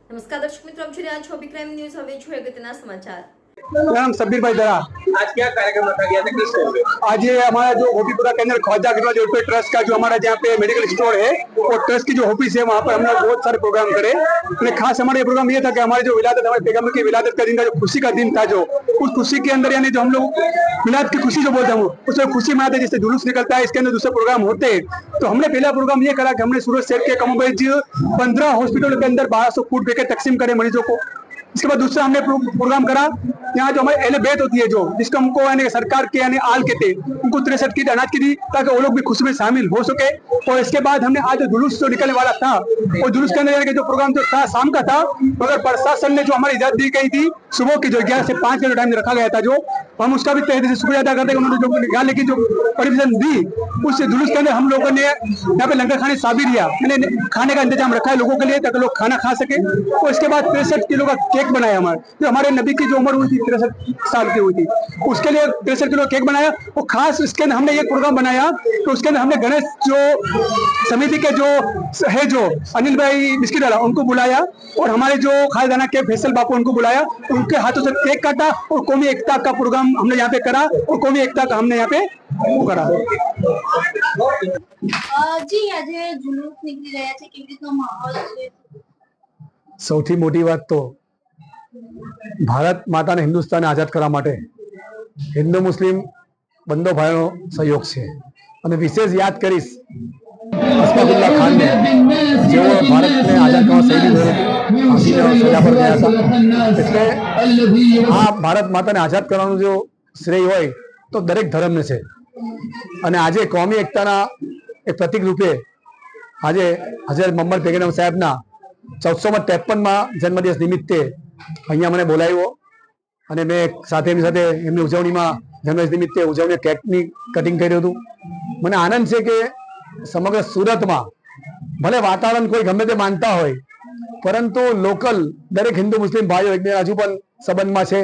નમસ્કાર દર્શક મિત્રો, આપ જોઈ રહ્યા છો ક્રાઇમ ન્યૂઝ। હવે જોઈએ અગત્યના સમાચાર। नाम सबीर भाई दरा। आज क्या कार्यक्रम रखा गया था, किस टाइम पे? आज ये हमारा जो गोपीपुरा के अंदर ख्वाजा गिरवाज वेलफेयर ट्रस्ट का जो हमारा जहाँ पे मेडिकल स्टोर है वो ट्रस्ट की जो ऑफिस है वहाँ पर हमने बहुत सारे प्रोग्राम करे। और खास हमारा ये प्रोग्राम ये था कि हमारे जो विलादत हमारे पैगम्बर की विलादत का दिन का जो खुशी का दिन था, जो उस खुशी के अंदर यानी जो हम लोग मिलाद की खुशी जो बोलते हैं उसमें खुशी मनाते, जिससे जुलूस निकलता है, इसके अंदर दूसरे प्रोग्राम होते हैं। तो हमने पहला प्रोग्राम ये करा कि हमने सूरत शहर के कमोबेश 15 हॉस्पिटलों के अंदर 1200 फूड पैकेट तकसीम करे मरीजों को। इसके बाद दूसरा हमने प्रोग्राम करा यहाँ जो हमारे एहले बैत होती है, जो जिसको हमको यानी सरकार के यानी आल कहते हैं, उनको 63 किट अनाज की दी ताकि वो लोग भी खुशी में शामिल हो सके। और इसके बाद हमने आज जो जुलूस जो निकलने वाला था वो जुलूस के अंदर जो प्रोग्राम जो था शाम का था, मगर प्रशासन ने जो हमारी इजाजत दी गई थी सुबह की जो 11 से 5 का जो टाइम रखा गया था, जो हम उसका भी तहे दिल से शुक्रिया अदा करते हैं। उन्होंने जो निकालने की जो परमिशन दी उस जुलूस के अंदर हम लोगों ने यहाँ पे लंगर खाने साबिर दिया, मैंने खाने का इंतजाम रखा है लोगों के लिए ताकि लोग खाना खा सके। और इसके बाद 63 किलो का केक बनाया हमारे, जो हमारे नबी की जो उम्र हुई थी 63 साल की हुई थी, उसके लिए 63 किलो केक बनाया। और खास इसके अंदर हमने ये प्रोग्राम बनाया तो उसके अंदर हमने गणेश जो समिति के जो है जो अनिल भाई बिस्किट वाला उनको बुलाया और हमारे जो खालदाना के फैसल बापू उनको बुलाया, उनके हाथों से केक काटा और कौमी एकता का प्रोग्राम हमने यहाँ पे करा और कौमी एकता का हमने यहाँ पे वो करा। जी આજે जुलूस નીકળી રહ્યા છે, કેવી રીતનો માહોલ છે? સૌથી મોટી વાત તો ભારત માતાને હિન્દુસ્તાને આઝાદ કરવા માટે હિન્દુ મુસ્લિમ બંને ભાઈઓનો સહયોગ છે। અને વિશેષ યાદ કરીશ અસ્ફાકુલ્લા ખાનને, જેઓ ભારતને આઝાદ કરવા શહીદ ફાંસીને સજા પર ગયા હતા। એટલે આ ભારત માતાને આઝાદ કરવાનું જો શ્રેય હોય તો દરેક ધર્મને છે। અને આજે કોમી એકતાના એક પ્રતિક રૂપે આજે હઝરત મોહમ્મદ પેગમ્બર સાહેબના 1453માં જન્મદિવસ નિમિત્તે અહીંયા મને બોલાવ્યો અને મેં સાથે એમની સાથે એમની ઉજવણીમાં જન્મદિવસ નિમિત્તે ઉજવણી કેકની કટિંગ કર્યું હતું। મને આનંદ છે કે સમગ્ર સુરતમાં ભલે વાતાવરણ કોઈ ગમે તે માનતા હોય, પરંતુ લોકલ દરેક હિન્દુ મુસ્લિમ ભાઈઓ એકબીજા હજુ પણ સંબંધમાં છે,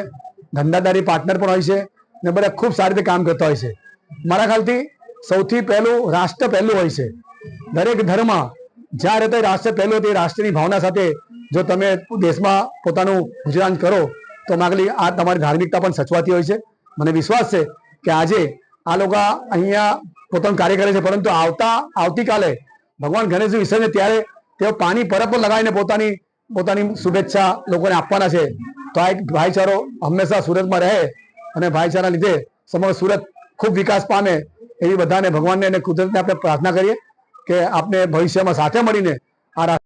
ધંધાદારી પાર્ટનર પણ હોય છે ને બધા ખૂબ સારી રીતે કામ કરતા હોય છે। મારા ખ્યાલથી સૌથી પહેલું રાષ્ટ્ર પહેલું હોય છે। દરેક ધર્મ જ્યાં રહેતા રાષ્ટ્ર પહેલું, તે રાષ્ટ્રની ભાવના સાથે જો તમે દેશમાં પોતાનું ગુજરાન કરો તો માગલી આ તમારી ધાર્મિકતા પણ સચવાતી હોય છે। મને વિશ્વાસ છે કે આજે આ લોકો અહીંયા પોતાનું કાર્ય કરે છે, પરંતુ આવતીકાલે ભગવાન ગણેશજી વિસર્જન ત્યારે તેઓ પાણી પરબ પર લગાવીને પોતાની શુભેચ્છા લોકોને આપવાના છે। તો આ એક ભાઈચારો હંમેશા સુરતમાં રહે અને ભાઈચારા લીધે સમગ્ર સુરત ખૂબ વિકાસ પામે એવી બધાને ભગવાનને અને કુદરતને આપણે પ્રાર્થના કરીએ કે આપને ભવિષ્યમાં સાથે મળીને આ